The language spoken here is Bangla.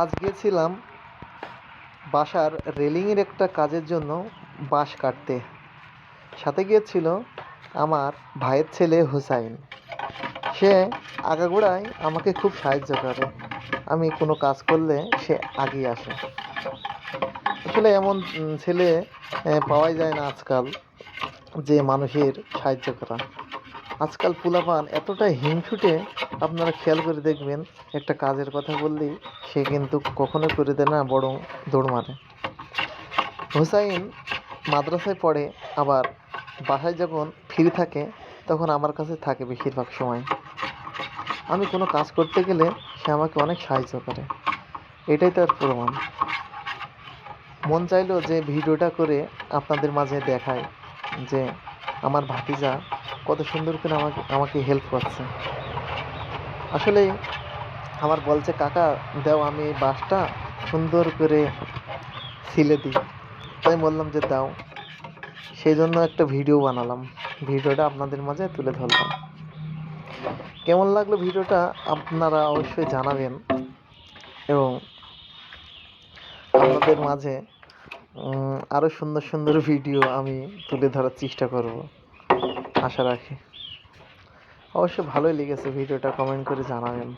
আজ গিয়েছিলাম বাসার রেলিংয়ের একটা কাজের জন্য বাঁশ কাটতে। সাথে গিয়েছিল আমার ভাইয়ের ছেলে হুসাইন। সে আগাগোড়ায় আমাকে খুব সাহায্য করে। আমি কোনো কাজ করলে সে আগিয়ে আসে। আসলে এমন ছেলে পাওয়াই যায় না আজকাল, যে মানুষের সাহায্য করা। আজকাল পোলাপান এতটাই হিংসুটে, আপনারা খেয়াল করে দেখবেন, একটা কাজের কথা বললেই সে কিন্তু কখনো করে দেয় না, বরং দৌড় মারে। হুসাইন মাদ্রাসায় পড়ে, আবার বাসায় যখন ফ্রি থাকে তখন আমার কাছে থাকে বেশিরভাগ সময়। আমি কোনো কাজ করতে গেলে সে আমাকে অনেক সাহায্য করে। এটাই তার প্রমাণ। মন চাইলো যে ভিডিওটা করে আপনাদের মাঝে দেখায় যে আমার ভাতিজা কত সুন্দর করে আমাকে হেল্প করছে। আসলে আমার বলছে, কাকা দাও আমি এই বাঁশটা সুন্দর করে ছিলে দিই। তাই বললাম যে দাও। সেই জন্য একটা ভিডিও বানালাম, ভিডিওটা আপনাদের মাঝে তুলে ধরলাম। কেমন লাগলো ভিডিওটা আপনারা অবশ্যই জানাবেন, এবং আপনাদের মাঝে আরও সুন্দর সুন্দর ভিডিও আমি তুলে ধরার চেষ্টা করব, আশা রাখি। অবশ্য ভালোই লেগেছে ভিডিওটা, কমেন্ট করে জানাবেন।